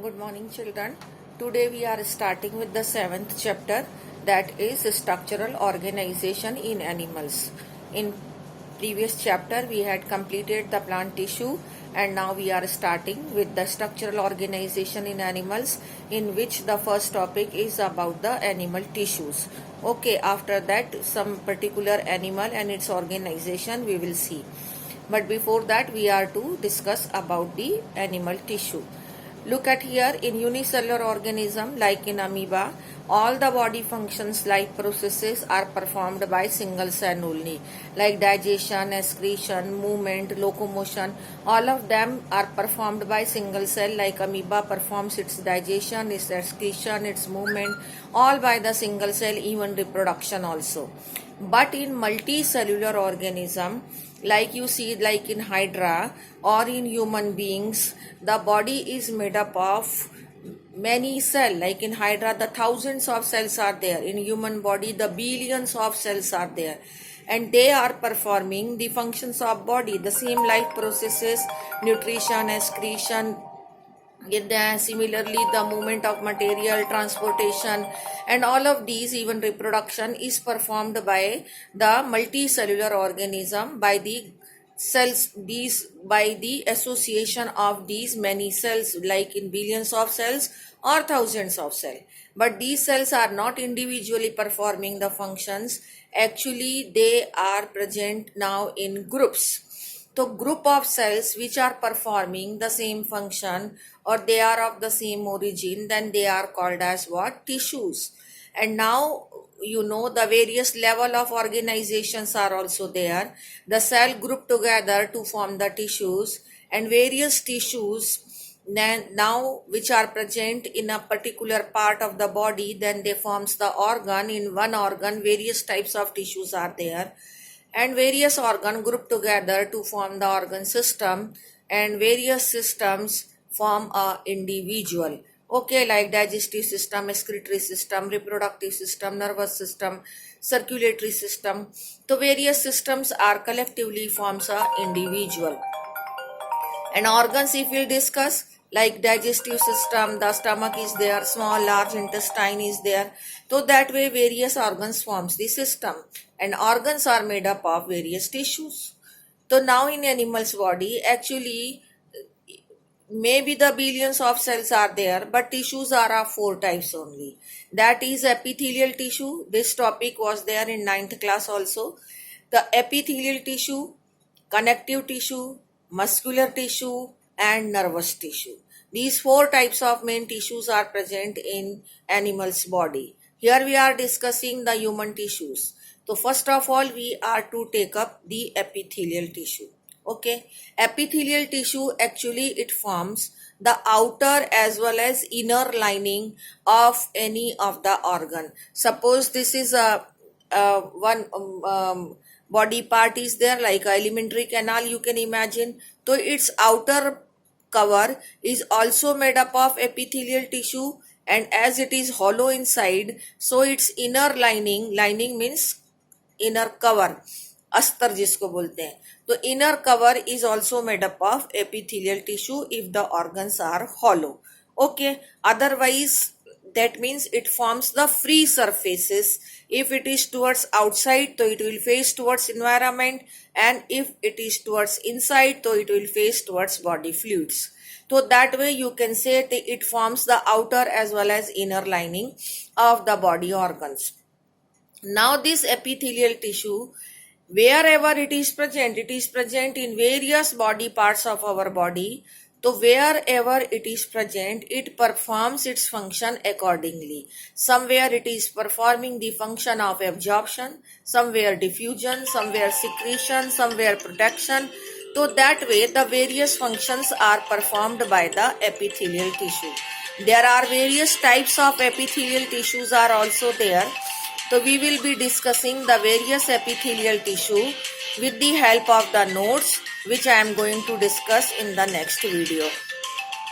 Good morning, children. Today we are starting with the seventh chapter, that is structural organization in animals. In previous chapter we had completed the plant tissue, and now we are starting with the structural organization in animals, in which the first topic is about the animal tissues. Okay, after that some particular animal and its organization we will see. But before that we are to discuss about the animal tissue. Look at here, in unicellular organism like in amoeba, all the body functions like processes are performed by single cell only, like digestion, excretion, movement, locomotion. All of them are performed by single cell, like amoeba performs its digestion, its excretion, its movement, all by the single cell, even reproduction also. But in multicellular organism, like you see, like in hydra or in human beings, the body is made up of many cells. Like in hydra the thousands of cells are there, in human body the billions of cells are there, and they are performing the functions of body, the same life processes, nutrition, excretion. Similarly, the movement of material, transportation, and all of these, even reproduction, is performed by the multicellular organism, by the cells, these by the association of these many cells, like in billions of cells or thousands of cells. But these cells are not individually performing the functions. Actually, they are present now in groups. So group of cells which are performing the same function, or they are of the same origin, then they are called as what? Tissues. And now you know the various level of organizations are also there. The cell group together to form the tissues, and various tissues then now which are present in a particular part of the body, then they forms the organ. In one organ various types of tissues are there, and various organ group together to form the organ system, and various systems form a individual. Okay, like digestive system, excretory system, reproductive system, nervous system, circulatory system. So various systems are collectively forms a individual. And organs, if we discuss, like digestive system, the stomach is there, small large intestine is there. So that way various organs forms the system, and organs are made up of various tissues. So now in animal's body, actually maybe the billions of cells are there, but tissues are of four types only. That is epithelial tissue. This topic was there in 9th class also. The epithelial tissue, connective tissue, muscular tissue, and nervous tissue. These four types of main tissues are present in animal's body. Here we are discussing the human tissues. So first of all we are to take up the epithelial tissue. Okay, epithelial tissue, actually it forms the outer as well as inner lining of any of the organ. Suppose this is a one body part is there, like a alimentary canal, you can imagine. So its outer cover is also made up of epithelial tissue, and as it is hollow inside, so its inner lining means inner cover, अस्तर जिसको बोलते हैं, तो inner cover is also made up of epithelial tissue if the organs are hollow. Okay, otherwise that means it forms the free surfaces. If it is towards outside, so it will face towards environment, and if it is towards inside, so it will face towards body fluids. So that way you can say that it forms the outer as well as inner lining of the body organs. Now this epithelial tissue, wherever it is present in various body parts of our body. So wherever it is present, it performs its function accordingly. Somewhere it is performing the function of absorption, somewhere diffusion, somewhere secretion, somewhere protection. So that way the various functions are performed by the epithelial tissue. There are various types of epithelial tissues are also there. So we will be discussing the various epithelial tissue with the help of the notes which I am going to discuss in the next video.